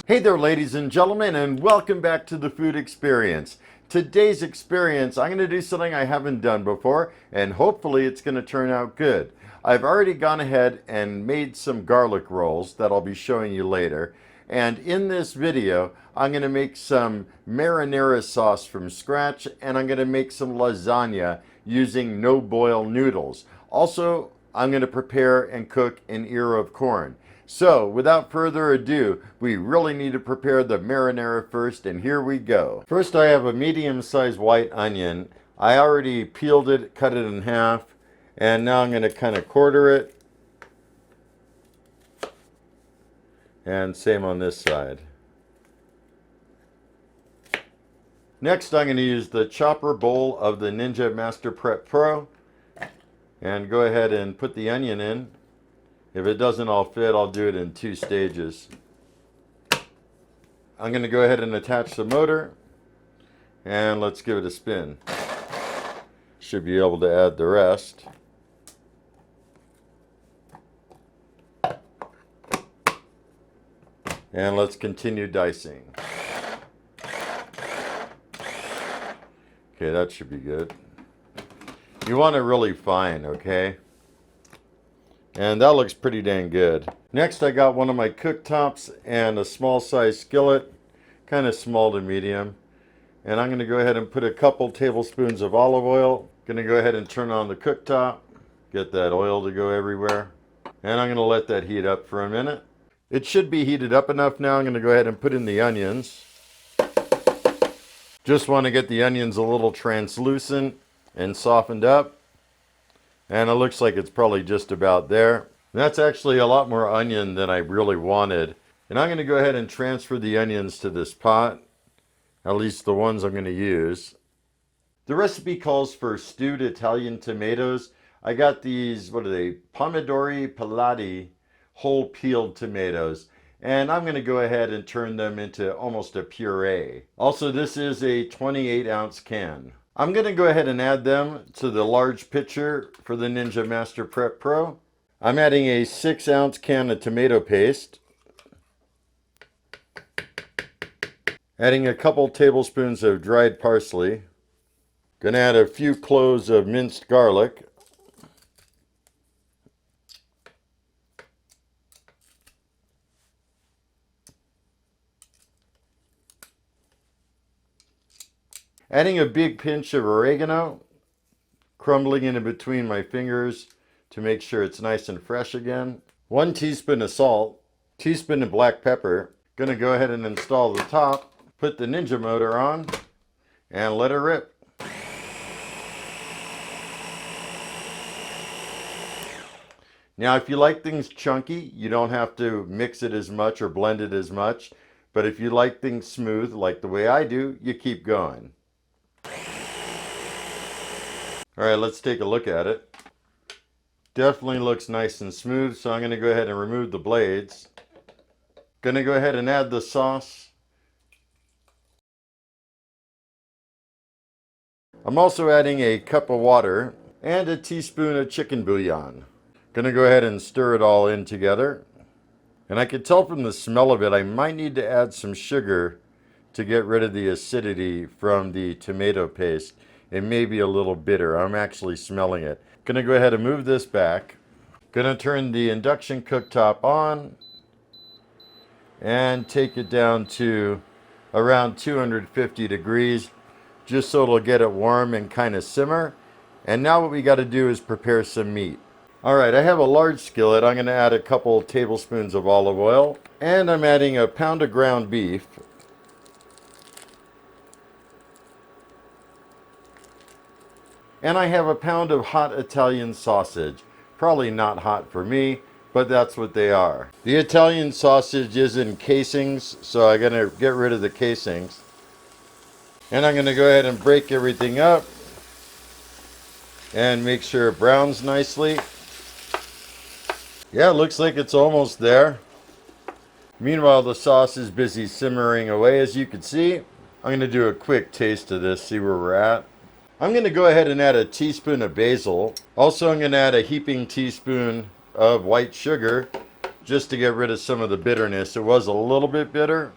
Hey there, ladies and gentlemen, and welcome back to the Food Experience. Today's experience, I'm going to do something I haven't done before, and hopefully it's going to turn out good. I've already gone ahead and made some garlic rolls that I'll be showing you later. And in this video, I'm going to make some marinara sauce from scratch, and I'm going to make some lasagna using no-boil noodles. Also, I'm going to prepare and cook an ear of corn. So, without further ado, we really need to prepare the marinara first, and here we go. First, I have a medium-sized white onion. I already peeled it, cut it in half, and now I'm going to kind of quarter it. And same on this side. Next, I'm going to use the chopper bowl of the Ninja Master Prep Pro, and go ahead and put the onion in. If it doesn't all fit, I'll do it in 2 stages. I'm going to go ahead and attach the motor, and let's give it a spin. Should be able to add the rest. And let's continue dicing. Okay, that should be good. You want it really fine, okay? And that looks pretty dang good. Next, I got one of my cooktops and a small size skillet, kind of small to medium. And I'm going to go ahead and put a couple tablespoons of olive oil. Going to go ahead and turn on the cooktop, get that oil to go everywhere. And I'm going to let that heat up for a minute. It should be heated up enough now. I'm going to go ahead and put in the onions. Just want to get the onions a little translucent and softened up. And it looks like it's probably just about there. That's actually a lot more onion than I really wanted. And I'm going to go ahead and transfer the onions to this pot. At least the ones I'm going to use. The recipe calls for stewed Italian tomatoes. I got these, what are they? Pomodori Pelati whole peeled tomatoes. And I'm going to go ahead and turn them into almost a puree. Also, this is a 28-ounce can. I'm going to go ahead and add them to the large pitcher for the Ninja Master Prep Pro. I'm adding a 6-ounce can of tomato paste. Adding a couple tablespoons of dried parsley. Going to add a few cloves of minced garlic. Adding a big pinch of oregano, crumbling it in between my fingers to make sure it's nice and fresh again. 1 teaspoon of salt, teaspoon of black pepper. Gonna go ahead and install the top, put the Ninja motor on, and let it rip. Now, if you like things chunky, you don't have to mix it as much or blend it as much. But if you like things smooth, like the way I do, you keep going. Alright, let's take a look at it. Definitely looks nice and smooth, so I'm going to go ahead and remove the blades. Going to go ahead and add the sauce. I'm also adding a cup of water and a teaspoon of chicken bouillon. Going to go ahead and stir it all in together. And I can tell from the smell of it, I might need to add some sugar to get rid of the acidity from the tomato paste. It may be a little bitter. I'm actually smelling it. Gonna go ahead and move this back. Gonna turn the induction cooktop on and take it down to around 250 degrees just so it'll get it warm and kind of simmer. And now what we got to do is prepare some meat. Alright, I have a large skillet. I'm going to add a couple tablespoons of olive oil, and I'm adding a pound of ground beef. And I have a pound of hot Italian sausage. Probably not hot for me, but that's what they are. The Italian sausage is in casings, so I'm going to get rid of the casings. And I'm going to go ahead and break everything up and make sure it browns nicely. Yeah, it looks like it's almost there. Meanwhile, the sauce is busy simmering away, as you can see. I'm going to do a quick taste of this, see where we're at. I'm going to go ahead and add a teaspoon of basil. Also, I'm going to add a heaping teaspoon of white sugar, just to get rid of some of the bitterness. It was a little bit bitter,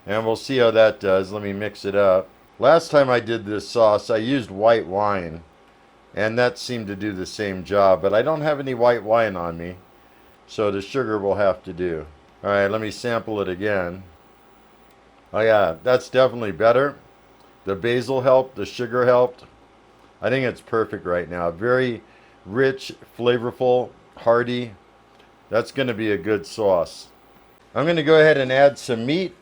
and we'll see how that does. Let me mix it up. Last time I did this sauce, I used white wine, and that seemed to do the same job, but I don't have any white wine on me, so the sugar will have to do. All right, let me sample it again. Oh yeah, that's definitely better. The basil helped, the sugar helped. I think it's perfect right now. Very rich, flavorful, hearty. That's going to be a good sauce. I'm going to go ahead and add some meat.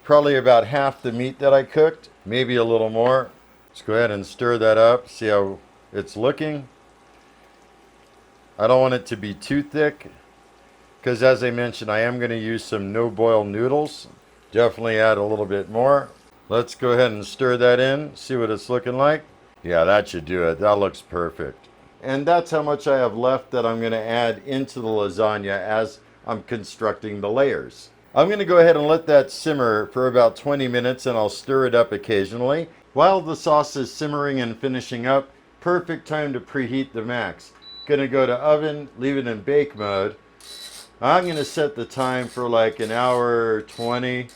Probably about half the meat that I cooked, maybe a little more. Let's go ahead and stir that up, see how it's looking. I don't want it to be too thick, because as I mentioned, I am going to use some no-boil noodles. Definitely add a little bit more. Let's go ahead and stir that in, see what it's looking like. Yeah, that should do it. That looks perfect. And that's how much I have left that I'm going to add into the lasagna as I'm constructing the layers. I'm going to go ahead and let that simmer for about 20 minutes, and I'll stir it up occasionally. While the sauce is simmering and finishing up, perfect time to preheat the Max. Going to go to oven, leave it in bake mode. I'm going to set the time for like an hour 20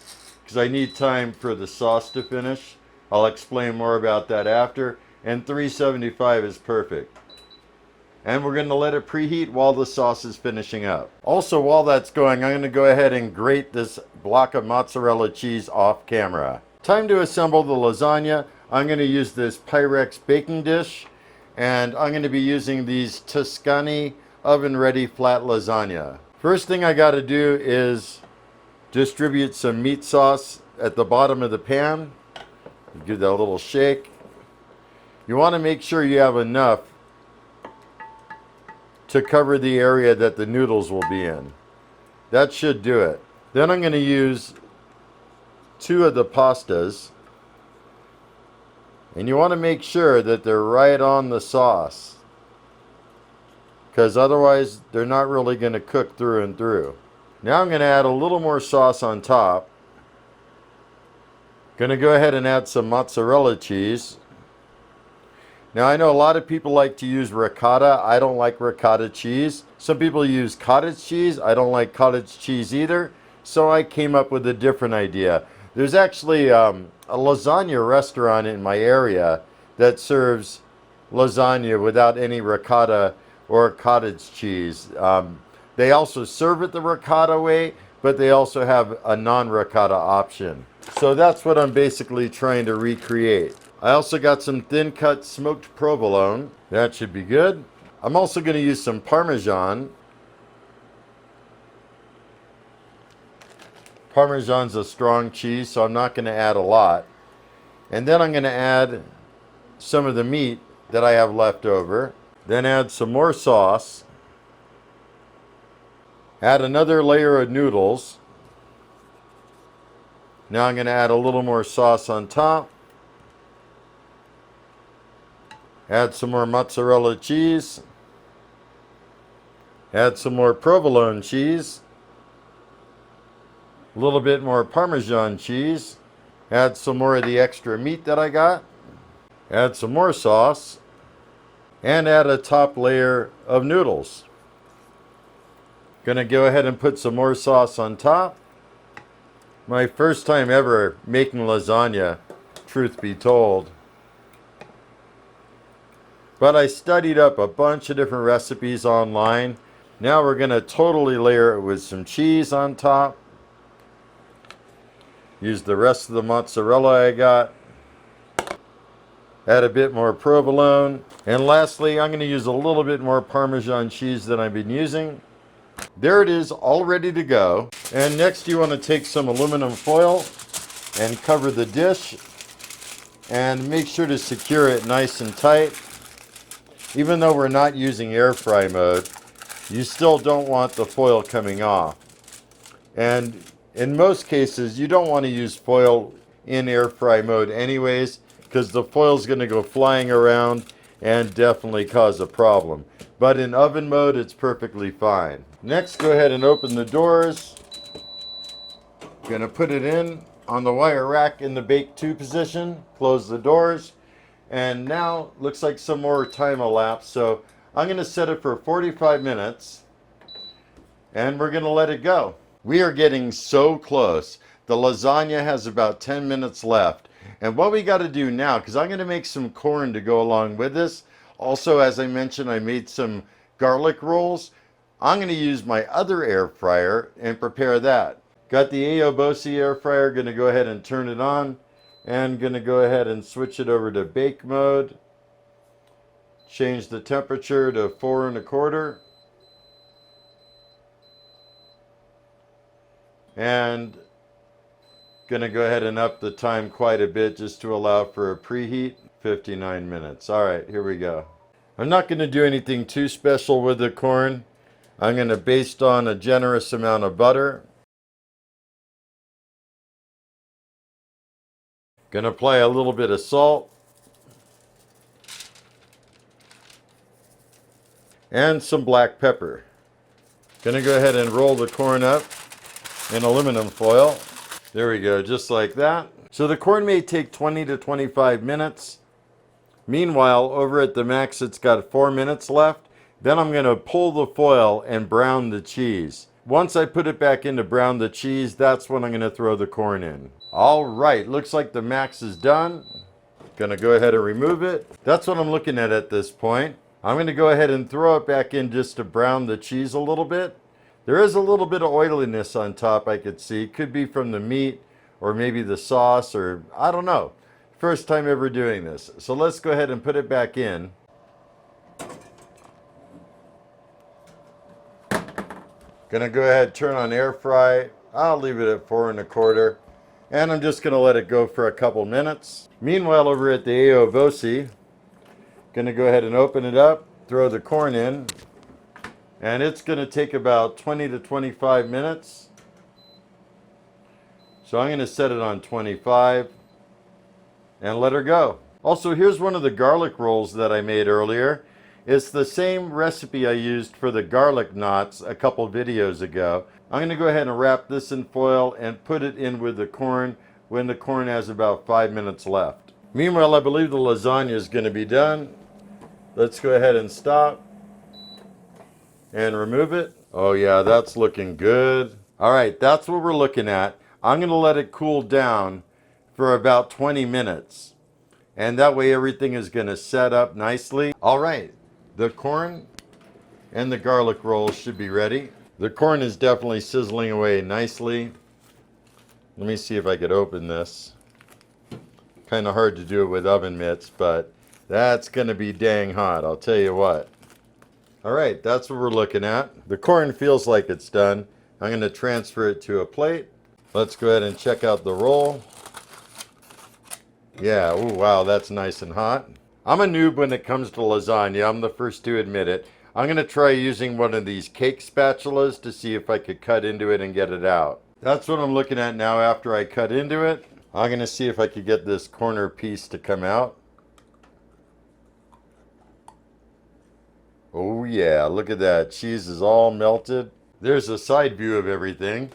because I need time for the sauce to finish. I'll explain more about that after. And 375 is perfect. And we're going to let it preheat while the sauce is finishing up. Also, while that's going, I'm going to go ahead and grate this block of mozzarella cheese off camera. Time to assemble the lasagna. I'm going to use this Pyrex baking dish, and I'm going to be using these Tuscany oven-ready flat lasagna. First thing I got to do is distribute some meat sauce at the bottom of the pan. Give that a little shake. You want to make sure you have enough to cover the area that the noodles will be in. That should do it. Then I'm going to use 2 of the pastas. And you want to make sure that they're right on the sauce, because otherwise they're not really going to cook through and through. Now I'm going to add a little more sauce on top. Going to go ahead and add some mozzarella cheese. Now I know a lot of people like to use ricotta. I don't like ricotta cheese. Some people use cottage cheese. I don't like cottage cheese either. So I came up with a different idea. There's actually a lasagna restaurant in my area that serves lasagna without any ricotta or cottage cheese. They also serve it the ricotta way, but they also have a non-ricotta option. So that's what I'm basically trying to recreate. I also got some thin cut smoked provolone. That should be good. I'm also going to use some Parmesan. Parmesan's a strong cheese, so I'm not going to add a lot. And then I'm going to add some of the meat that I have left over. Then add some more sauce. Add another layer of noodles. Now I'm going to add a little more sauce on top. Add some more mozzarella cheese. Add some more provolone cheese. A little bit more Parmesan cheese. Add some more of the extra meat that I got. Add some more sauce. And add a top layer of noodles. Gonna go ahead and put some more sauce on top. My first time ever making lasagna, truth be told. But I studied up a bunch of different recipes online. Now we're going to totally layer it with some cheese on top. Use the rest of the mozzarella I got. Add a bit more provolone. And lastly, I'm going to use a little bit more Parmesan cheese than I've been using. There it is, all ready to go. And next you want to take some aluminum foil and cover the dish. And make sure to secure it nice and tight. Even though we're not using air fry mode, you still don't want the foil coming off. And in most cases, you don't want to use foil in air fry mode anyways, because the foil is going to go flying around and definitely cause a problem. But in oven mode, it's perfectly fine. Next, go ahead and open the doors. Going to put it in on the wire rack in the bake 2 position. Close the doors. And now looks like some more time elapsed, so I'm going to set it for 45 minutes. and we're going to let it go. We are getting so close. The lasagna has about 10 minutes left. And what we got to do now, because I'm going to make some corn to go along with this. Also, as I mentioned, I made some garlic rolls. I'm going to use my other air fryer and prepare that. Got the Aobosi air fryer, going to go ahead and turn it on. And going to go ahead and switch it over to bake mode. Change the temperature to 4 1/4. And gonna go ahead and up the time quite a bit just to allow for a preheat. 59 minutes. All right, here we go. I'm not gonna do anything too special with the corn. I'm gonna baste on a generous amount of butter. Gonna apply a little bit of salt. And some black pepper. Gonna go ahead and roll the corn up in aluminum foil. There we go, just like that. So the corn may take 20 to 25 minutes. Meanwhile, over at the Maxx, it's got 4 minutes left. Then I'm going to pull the foil and brown the cheese. Once I put it back in to brown the cheese, that's when I'm going to throw the corn in. All right, looks like the Maxx is done. Going to go ahead and remove it. That's what I'm looking at this point. I'm going to go ahead and throw it back in just to brown the cheese a little bit. There is a little bit of oiliness on top I could see. Could be from the meat or maybe the sauce or I don't know. First time ever doing this. So let's go ahead and put it back in. Gonna go ahead, turn on air fry. I'll leave it at 4 1/4. And I'm just gonna let it go for a couple minutes. Meanwhile, over at the Aobosi, gonna go ahead and open it up, throw the corn in. And it's going to take about 20 to 25 minutes. So I'm going to set it on 25 and let her go. Also, here's one of the garlic rolls that I made earlier. It's the same recipe I used for the garlic knots a couple videos ago. I'm going to go ahead and wrap this in foil and put it in with the corn when the corn has about 5 minutes left. Meanwhile, I believe the lasagna is going to be done. Let's go ahead and stop. And remove it. Oh yeah, that's looking good. All right, that's what we're looking at. I'm gonna let it cool down for about 20 minutes. And that way everything is gonna set up nicely. All right, the corn and the garlic rolls should be ready. The corn is definitely sizzling away nicely. Let me see if I could open this. Kind of hard to do it with oven mitts, but that's gonna be dang hot, I'll tell you what. All right, that's what we're looking at. The corn feels like it's done. I'm going to transfer it to a plate. Let's go ahead and check out the roll. Yeah, ooh, wow, that's nice and hot. I'm a noob when it comes to lasagna. I'm the first to admit it. I'm going to try using one of these cake spatulas to see if I could cut into it and get it out. That's what I'm looking at now after I cut into it. I'm going to see if I could get this corner piece to come out. Oh yeah, look at that. Cheese is all melted. There's a side view of everything.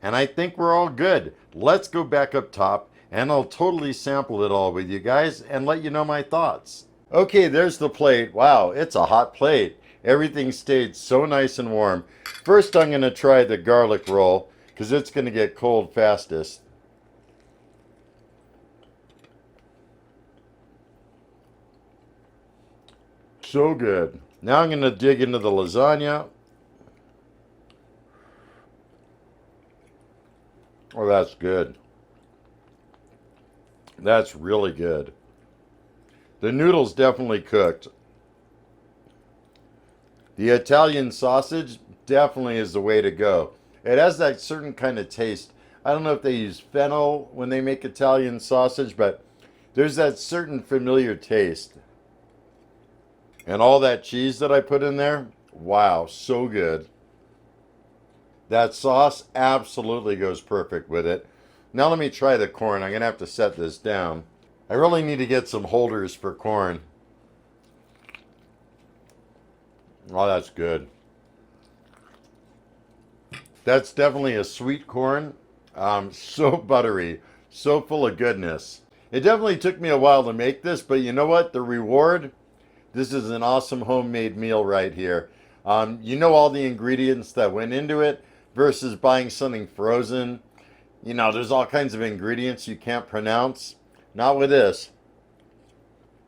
And I think we're all good. Let's go back up top and I'll totally sample it all with you guys and let you know my thoughts. Okay, there's the plate. Wow, it's a hot plate. Everything stayed so nice and warm. First I'm going to try the garlic roll because it's going to get cold fastest. So good. Now I'm going to dig into the lasagna. Oh, that's good. That's really good. The noodles definitely cooked. The Italian sausage definitely is the way to go. It has that certain kind of taste. I don't know if they use fennel when they make Italian sausage, but there's that certain familiar taste. And all that cheese that I put in there, wow, so good. That sauce absolutely goes perfect with it. Now let me try the corn. I'm going to have to set this down. I really need to get some holders for corn. Oh, that's good. That's definitely a sweet corn. So buttery, so full of goodness. It definitely took me a while to make this, but you know what? The reward, this is an awesome homemade meal right here. You know all the ingredients that went into it versus buying something frozen. You know, there's all kinds of ingredients you can't pronounce. Not with this.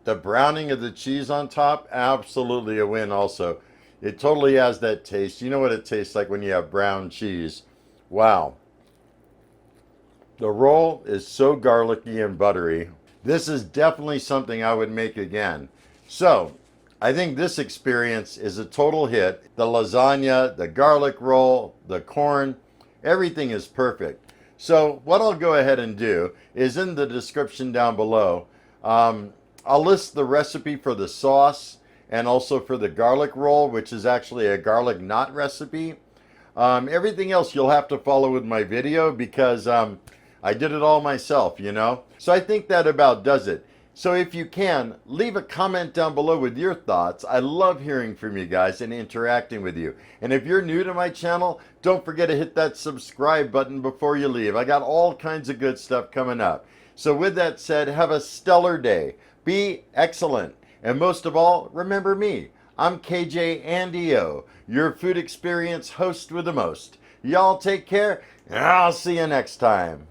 The browning of the cheese on top, absolutely a win also. It totally has that taste. You know what it tastes like when you have brown cheese. Wow. The roll is so garlicky and buttery. This is definitely something I would make again. So, I think this experience is a total hit. The lasagna, the garlic roll, the corn, everything is perfect. So, what I'll go ahead and do is in the description down below, I'll list the recipe for the sauce and also for the garlic roll, which is actually a garlic knot recipe. Everything else you'll have to follow with my video because I did it all myself, you know. So I think that about does it. So if you can, leave a comment down below with your thoughts. I love hearing from you guys and interacting with you. And if you're new to my channel, don't forget to hit that subscribe button before you leave. I got all kinds of good stuff coming up. So with that said, have a stellar day. Be excellent. And most of all, remember me. I'm KJ Andio, your food experience host with the most. Y'all take care, and I'll see you next time.